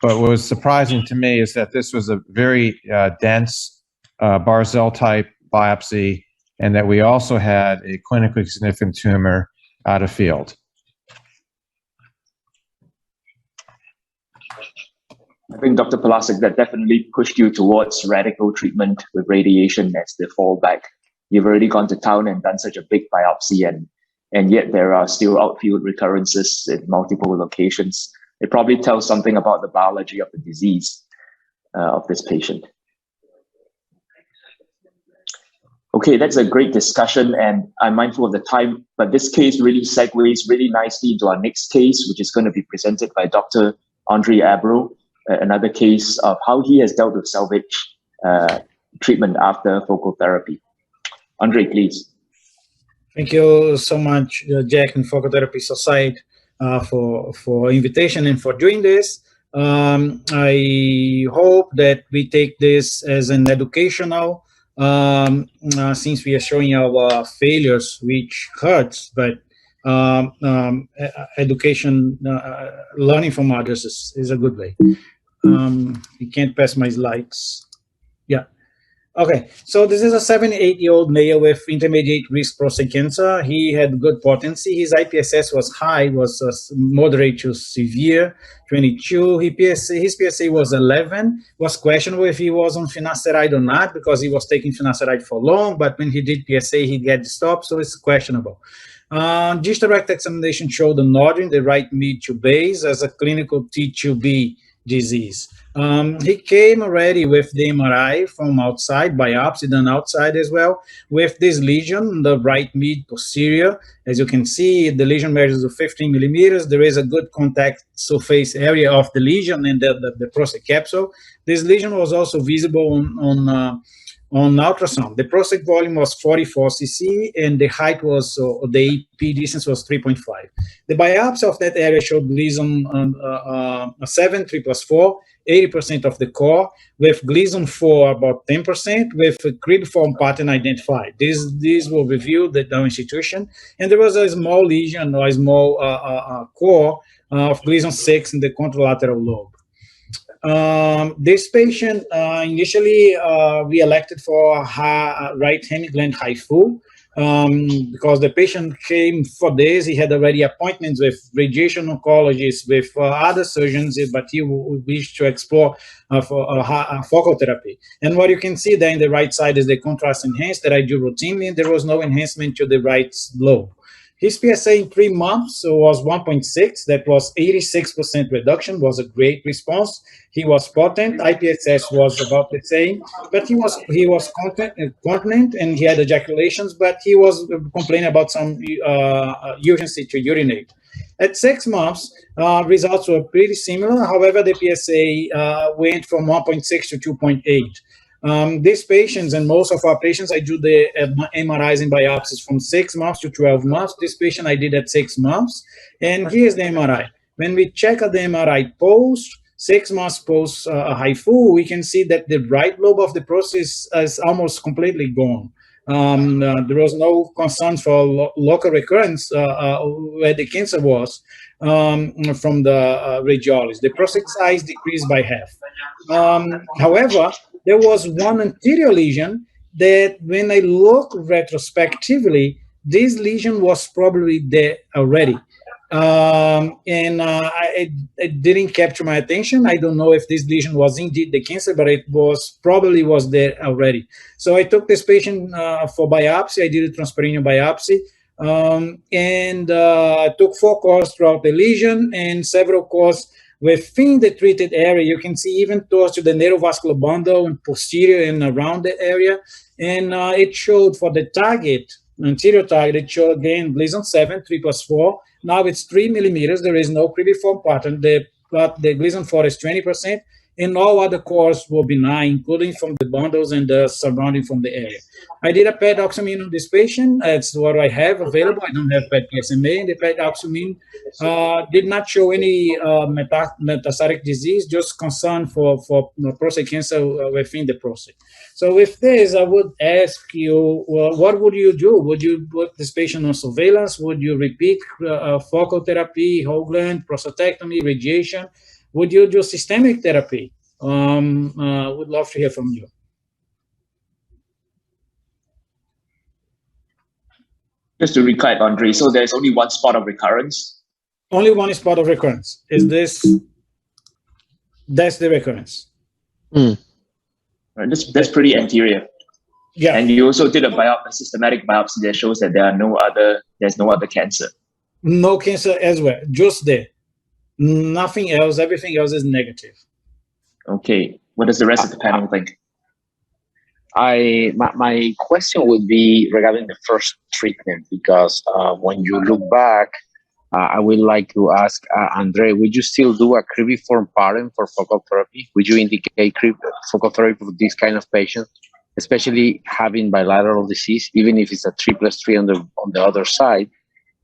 S4: But what was surprising to me is that this was a very dense Barzell-type biopsy, and that we also had a clinically significant tumor out of field.
S1: I think, Dr. Polascik, that definitely pushed you towards radical treatment with radiation as the fallback. You've already gone to town and done such a big biopsy, and yet there are still outfield recurrences in multiple locations. It probably tells something about the biology of the disease of this patient. Okay, that's a great discussion, and I'm mindful of the time, but this case really segues really nicely into our next case, which is going to be presented by Dr. Andre Abreau, another case of how he has dealt with salvage treatment after focal therapy. Andre, please.
S3: Thank you so much, Jack and Focal Therapy Society, for invitation and for doing this. I hope that we take this as an educational, since we are showing our failures, which hurts, but education, learning from others is a good way. You can't pass my slides. Yeah. Okay, so this is a 78-year-old male with intermediate risk prostate cancer. He had good potency. His IPSS was high, was moderate to severe, 22. His PSA was 11. Was questionable if he was on finasteride or not, because he was taking finasteride for long, but when he did PSA, he had stopped, so it's questionable. Digital rectal examination showed a node in the right mid to base as a clinical T2B disease. He came already with the MRI from outside, biopsy done outside as well, with this lesion, the right mid posterior. As you can see, the lesion measures to 15 millimeters. There is a good contact surface area of the lesion and the prostate capsule. This lesion was also visible on ultrasound. The prostate volume was 44 cc, and the height was, the EP distance was 3.5. The biopsy of that area showed Gleason 7, 3+4, 80% of the core, with Gleason 4 about 10%, with a cribriform pattern identified. These were reviewed at our institution, and there was a small lesion or a small core of Gleason 6 in the contralateral lobe. This patient initially we elected for right hemigland HIFU because the patient came for this. He had already appointments with radiation oncologists, with other surgeons, but he wished to explore focal therapy. And what you can see there in the right side is the contrast enhanced that I do routinely. There was no enhancement to the right lobe. His PSA in 3 months was 1.6. That was 86% reduction, was a great response. He was potent. IPSS was about the same, but he was continent and he had ejaculations, but he was complaining about some urgency to urinate. At 6 months, results were pretty similar. However, the PSA went from 1.6 to 2.8. These patients, and most of our patients, I do the MRIs and biopsies from 6 months to 12 months. This patient I did at 6 months, and here's the MRI. When we check at the MRI post, 6 months post HIFU, we can see that the right lobe of the prostate is almost completely gone. There was no concern for local recurrence where the cancer was from the radiologist. The prostate size decreased by half. However, there was one anterior lesion that when I look retrospectively, this lesion was probably there already. It didn't capture my attention. I don't know if this lesion was indeed the cancer, but it was probably was there already. So I took this patient for biopsy. I did a transperineal biopsy and took 4 cores throughout the lesion and several cores within the treated area. You can see even towards to the neurovascular bundle and posterior and around the area. And it showed for the target, anterior target, it showed again Gleason 7, 3+4. Now it's 3 millimeters. There is no cribriform pattern. The Gleason 4 is 20%, and all other cores were benign, including from the bundles and the surrounding from the area. I did a PET oxymine on this patient. That's what I have available. I don't have PET PSMA, and the PET oxymine did not show any metastatic disease, just concern for prostate cancer within the prostate. So with this, I would ask you, what would you do? Would you put this patient on surveillance? Would you repeat focal therapy, whole gland, prostatectomy, radiation? Would you do systemic therapy? Would love to hear from you.
S1: Just to recap, Andre, so there's only one spot of recurrence?
S3: Only one spot of recurrence. Is this? That's the recurrence.
S2: Mm.
S1: Right, that's pretty anterior.
S3: Yeah.
S1: And you also did a systematic biopsy that shows that there's no other cancer.
S3: No cancer as well, just there. Nothing else, everything else is negative.
S1: Okay. What does the rest of the panel think?
S8: My question would be regarding the first treatment, because when you look back, I would like to ask Andre, would you still do a cribriform pattern for focal therapy? Would you indicate focal therapy for this kind of patient, especially having bilateral disease, even if it's a 3+3 on the other side?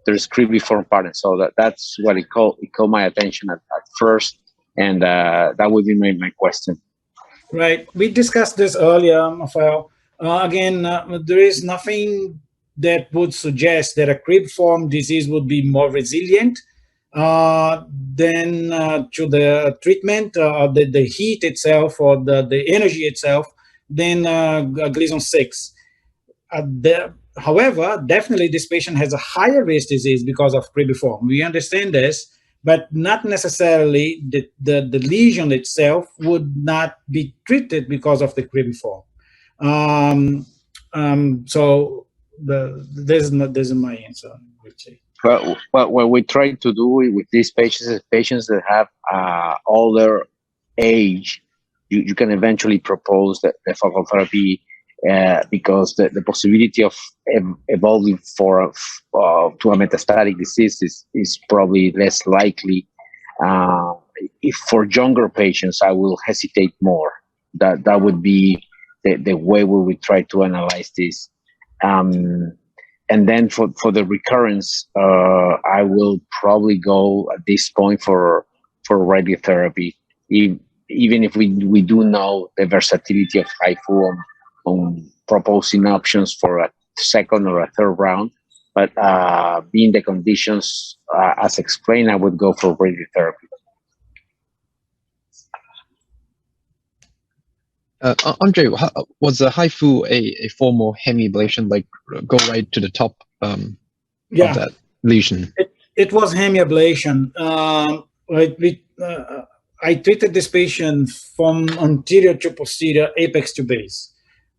S8: There's cribriform pattern, so that's what it caught my attention at first, and that would be my question.
S3: Right. We discussed this earlier, Rafael. Again, there is nothing that would suggest that a cribriform disease would be more resilient than to the treatment, the heat itself, or the energy itself, than Gleason 6. However, definitely this patient has a higher risk disease because of cribriform. We understand this, but not necessarily the lesion itself would not be treated because of the cribriform. So this is my answer, I would say.
S8: Well, what we try to do with these patients that have older age, you can eventually propose the focal therapy because the possibility of evolving to a metastatic disease is probably less likely. If for younger patients, I will hesitate more. That would be the way we would try to analyze this. And then for the recurrence, I will probably go at this point for radiotherapy, even if we do know the versatility of HIFU on proposing options for a second or a third round. But being the conditions as explained, I would go for radiotherapy.
S2: Andre, was the HIFU a formal hemiablation, like go right to the top of that lesion?
S3: It was hemiablation. I treated this patient from anterior to posterior, apex to base.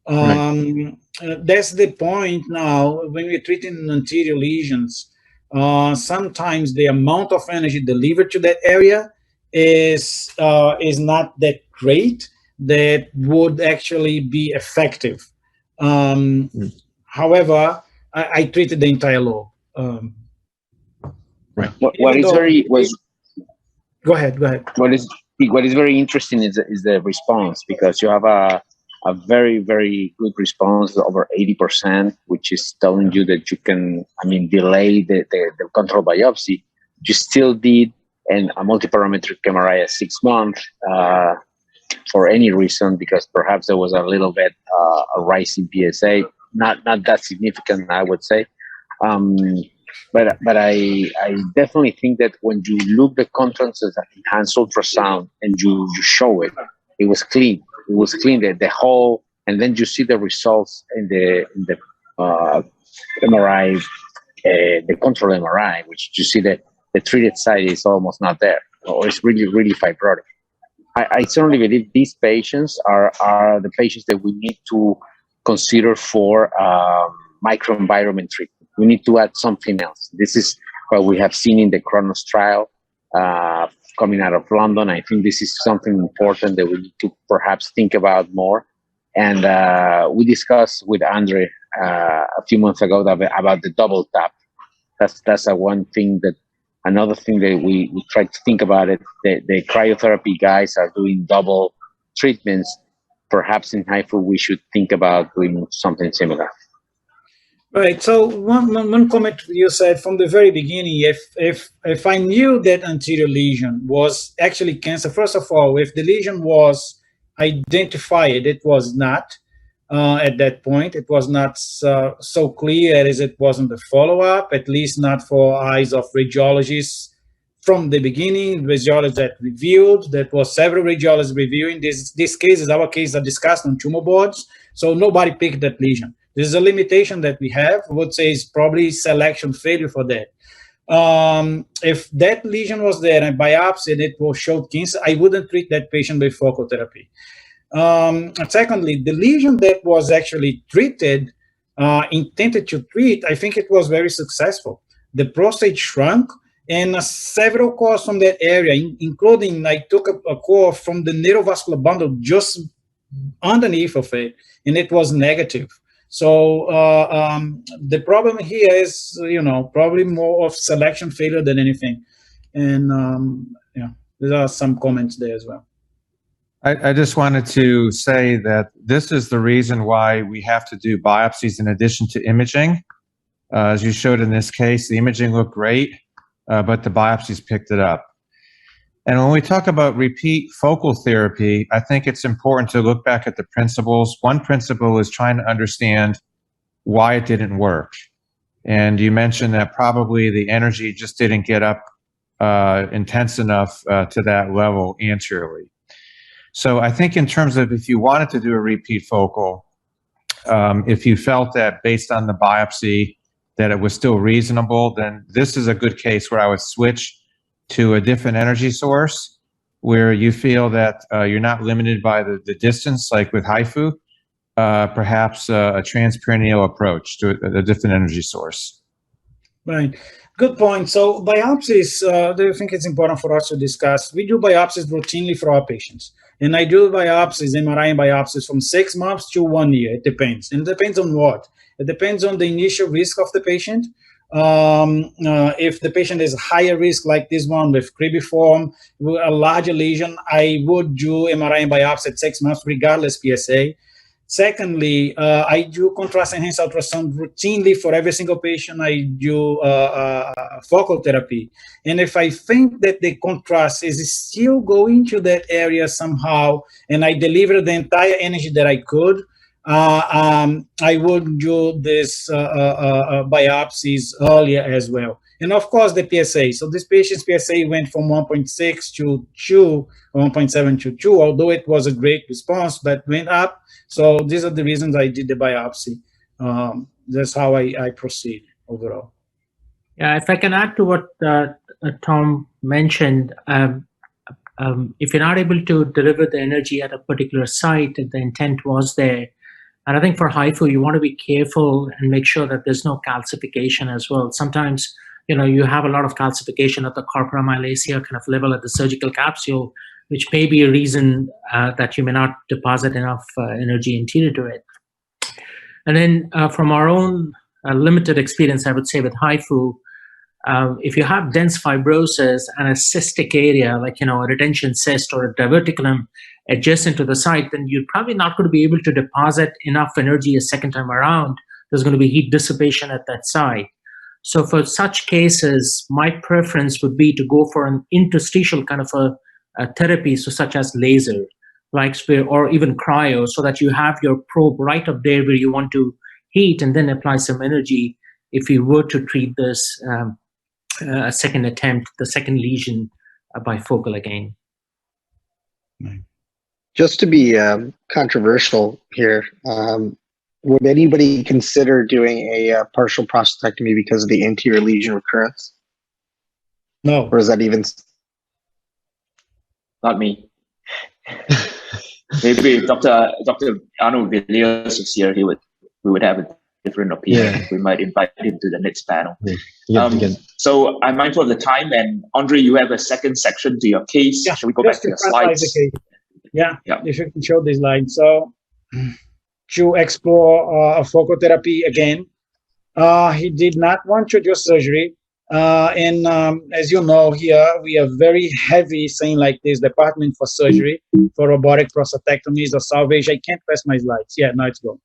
S2: Right.
S3: That's the point now when we're treating anterior lesions. Sometimes the amount of energy delivered to that area is not that great that would actually be effective. However, I treated the entire lobe.
S2: Right.
S3: Go ahead.
S8: What is very interesting is the response, because you have a very, very good response, over 80%, which is telling you that you can, delay the control biopsy. You still did a multiparametric MRI at 6 months for any reason, because perhaps there was a little bit a rise in PSA, not that significant, I would say. But I definitely think that when you look the contents as an enhanced ultrasound and you show it, it was clean. It was clean, the whole, and then you see the results in the MRI, the control MRI, which you see that the treated side is almost not there, or it's really, really fibrotic. I certainly believe these patients are the patients that we need to consider for microenvironment treatment. We need to add something else. This is what we have seen in the Kronos trial coming out of London. I think this is something important that we need to perhaps think about more. And we discussed with Andre a few months ago about the double tap. That's another thing that we try to think about it. The cryotherapy guys are doing double treatments. Perhaps in HIFU, we should think about doing something similar.
S3: Right. So one comment you said from the very beginning, if I knew that anterior lesion was actually cancer, first of all, if the lesion was identified, it was not at that point. It was not so clear as it was in the follow-up, at least not for eyes of radiologists from the beginning. Radiologists that reviewed, that was several radiologists reviewing these cases. Our cases are discussed on tumor boards, so nobody picked that lesion. This is a limitation that we have. I would say it's probably selection failure for that. If that lesion was there and biopsy and it was showed cancer, I wouldn't treat that patient with focal therapy. Secondly, the lesion that was actually treated, intended to treat, I think it was very successful. The prostate shrunk, and several cores from that area, including I took a core from the neurovascular bundle just underneath of it, and it was negative. So the problem here is, probably more of selection failure than anything. And there are some comments there as well.
S4: I just wanted to say that this is the reason why we have to do biopsies in addition to imaging. As you showed in this case, the imaging looked great, but the biopsies picked it up. And when we talk about repeat focal therapy, I think it's important to look back at the principles. One principle is trying to understand why it didn't work. And you mentioned that probably the energy just didn't get up intense enough to that level anteriorly. So I think in terms of if you wanted to do a repeat focal, if you felt that based on the biopsy that it was still reasonable, then this is a good case where I would switch to a different energy source where you feel that you're not limited by the distance, like with HIFU, perhaps a transperineal approach to a different energy source.
S3: Right. Good point. So biopsies, do you think it's important for us to discuss? We do biopsies routinely for our patients. And I do biopsies, MRI and biopsies from 6 months to 1 year. It depends. And it depends on what? It depends on the initial risk of the patient. If the patient is higher risk, like this one with cribiform, a larger lesion, I would do MRI and biopsy at 6 months, regardless PSA. Secondly, I do contrast-enhanced ultrasound routinely for every single patient. I do focal therapy. And if I think that the contrast is still going to that area somehow, and I deliver the entire energy that I could, I would do this biopsies earlier as well. And of course, the PSA. So this patient's PSA went from 1.6 to 2, 1.7 to 2, although it was a great response, but went up. So these are the reasons I did the biopsy. That's how I proceed overall.
S6: Yeah, if I can add to what Tom mentioned, if you're not able to deliver the energy at a particular site, and the intent was there, and I think for HIFU, you want to be careful and make sure that there's no calcification as well. Sometimes, you have a lot of calcification at the corpora mylacia kind of level at the surgical capsule, which may be a reason that you may not deposit enough energy anterior to it. And then from our own limited experience, I would say with HIFU, if you have dense fibrosis and a cystic area, like, a retention cyst or a diverticulum adjacent to the site, then you're probably not going to be able to deposit enough energy a second time around. There's going to be heat dissipation at that site. So for such cases, my preference would be to go for an interstitial kind of a therapy, so such as laser, or even cryo, so that you have your probe right up there where you want to heat and then apply some energy if you were to treat this a second attempt, the second lesion bifocal again.
S7: Just to be controversial here, would anybody consider doing a partial prostatectomy because of the anterior lesion recurrence?
S3: No.
S7: Or is that even?
S1: Not me. Maybe if Dr. Arnold Villiers was here, we would have a different opinion. Yeah. We might invite him to the next panel. Yeah. So I'm mindful of the time, and Andre, you have a second section to your case. Yeah. Shall we go back to your slides?
S3: Yeah, if you can show this slide. So to explore a focal therapy again, he did not want to do surgery. And as you know, here we are very heavy saying like this department for surgery, for robotic prostatectomies or salvage. I can't press my slides. Yeah, now it's gone.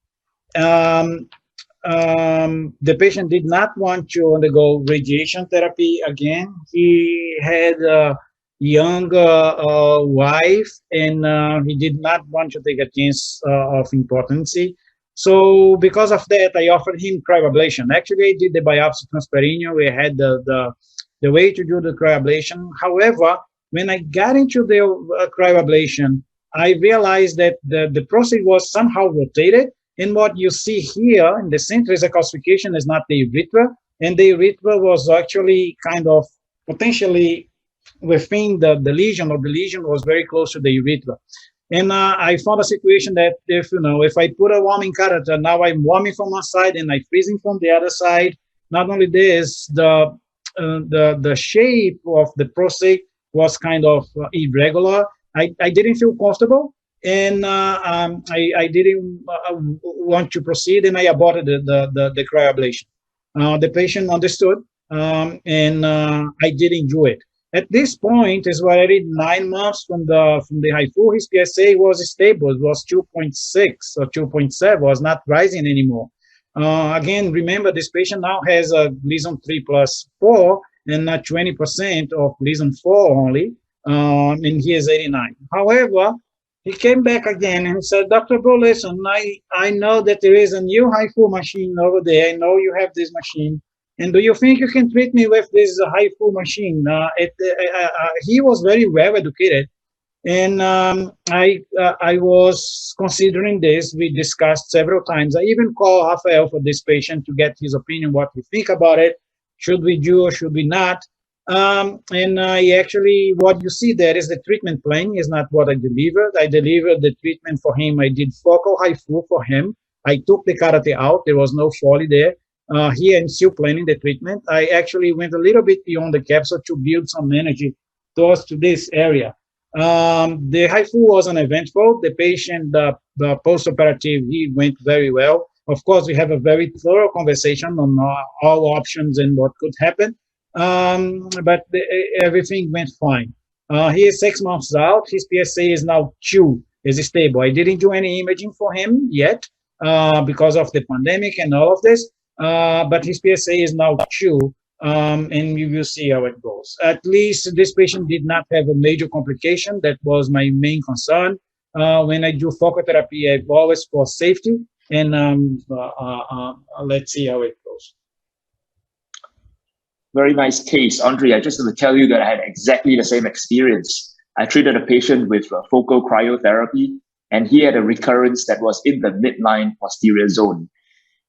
S3: The patient did not want to undergo radiation therapy again. He had a young wife, and he did not want to take a chance of impotency. So because of that, I offered him cryoablation. Actually, I did the biopsy transperineal. We had the way to do the cryoablation. However, when I got into the cryoablation, I realized that the prostate was somehow rotated. And what you see here in the center is a calcification, is not the urethra, and the urethra was actually kind of potentially within the lesion, or the lesion was very close to the urethra. And I found a situation that if I put a warming catheter, now I'm warming from one side and I'm freezing from the other side. Not only this, the shape of the prostate was kind of irregular. I didn't feel comfortable, and I didn't want to proceed, and I aborted the cryoablation. The patient understood, and I did enjoy it. At this point, is already 9 months from the HIFU. His PSA was stable. It was 2.6 or 2.7. Was not rising anymore. Again, remember this patient now has a Gleason 3+4 and not 20% of Gleason 4 only, and he is 89. However, he came back again and said, Dr. Abreau, listen, I know that there is a new HIFU machine over there. I know you have this machine. And do you think you can treat me with this HIFU machine? He was very well educated, and I was considering this. We discussed several times. I even called Rafael for this patient to get his opinion, what we think about it. Should we do or should we not? And I actually, what you see there is the treatment plan, is not what I delivered. I delivered the treatment for him. I did focal HIFU for him. I took the catheter out. There was no Foley there. Here I'm still planning the treatment. I actually went a little bit beyond the capsule to build some energy towards to this area. The HIFU was uneventful. The patient, the post-operative, he went very well. Of course, we have a very thorough conversation on all options and what could happen, but everything went fine. He is 6 months out. His PSA is now Chiu, is stable. I didn't do any imaging for him yet because of the pandemic and all of this. But his PSA is now Chiu, and we will see how it goes. At least this patient did not have a major complication. That was my main concern. When I do focal therapy, I always for safety, and let's see how it goes.
S1: Very nice case, Andre. I just want to tell you that I had exactly the same experience. I treated a patient with focal cryotherapy, and he had a recurrence that was in the midline posterior zone.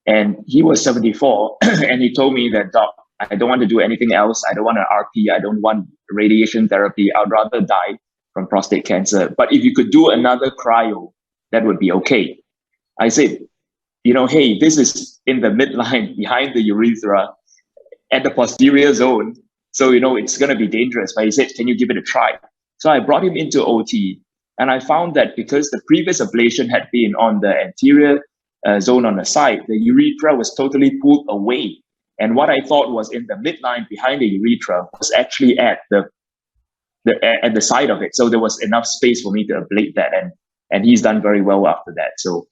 S1: And he was 74, and he told me that, Doc, I don't want to do anything else. I don't want an RP. I don't want radiation therapy. I'd rather die from prostate cancer. But if you could do another cryo, that would be okay. I said, hey, this is in the midline behind the urethra at the posterior zone. So, it's going to be dangerous. But he said, can you give it a try? So I brought him into OT, and I found that because the previous ablation had been on the anterior zone on the side, the urethra was totally pulled away. And what I thought was in the midline behind the urethra was actually at the side of it. So there was enough space for me to ablate that. And he's done very well after that. So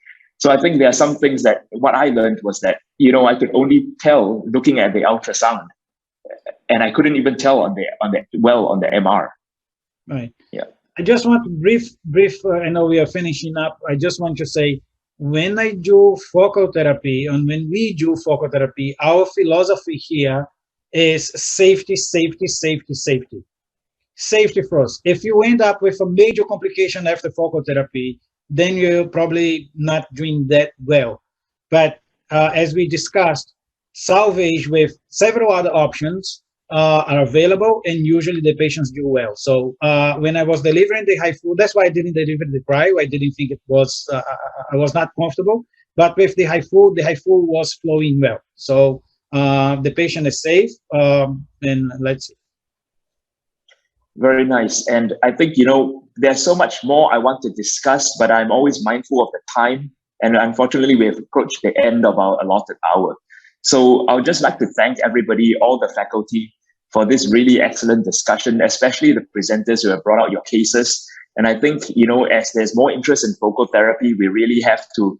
S1: I think there are some things that what I learned was that, I could only tell looking at the ultrasound, and I couldn't even tell on the MR.
S3: Right.
S1: Yeah.
S3: I just want to brief, I know we are finishing up. I just want to say, when I do focal therapy, and when we do focal therapy, our philosophy here is safety, safety, safety, safety. Safety first. If you end up with a major complication after focal therapy, then you're probably not doing that well. But as we discussed, salvage with several other options are available, and usually the patients do well. So when I was delivering the HIFU, that's why I didn't deliver the cryo. I didn't think it was, I was not comfortable. But with the HIFU was flowing well. So the patient is safe, and let's see.
S1: Very nice. And I think, there's so much more I want to discuss, but I'm always mindful of the time. And unfortunately, we have approached the end of our allotted hour. So I would just like to thank everybody, all the faculty, for this really excellent discussion, especially the presenters who have brought out your cases. And I think, as there's more interest in focal therapy, we really have to,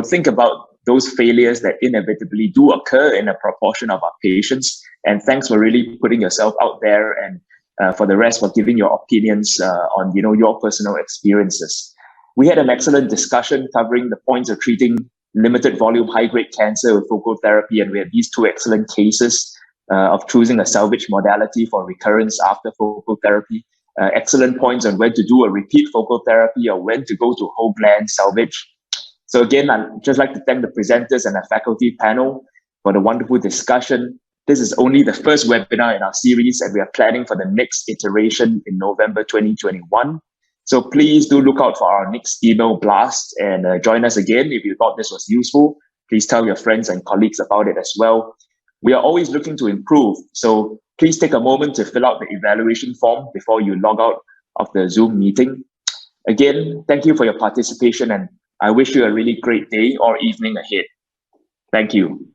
S1: think about those failures that inevitably do occur in a proportion of our patients. And thanks for really putting yourself out there, and for the rest, for giving your opinions on, your personal experiences. We had an excellent discussion covering the points of treating limited volume high-grade cancer with focal therapy, and we had these two excellent cases of choosing a salvage modality for recurrence after focal therapy. Excellent points on when to do a repeat focal therapy or when to go to whole gland salvage. So again, I'd just like to thank the presenters and the faculty panel. for the wonderful discussion. This is only the first webinar in our series, and we are planning for the next iteration in November 2021. So please do look out for our next email blast and join us again. If you thought this was useful, please tell your friends and colleagues about it as well. We are always looking to improve, so please take a moment to fill out the evaluation form before you log out of the Zoom meeting. Again, thank you for your participation, and I wish you a really great day or evening ahead. Thank you.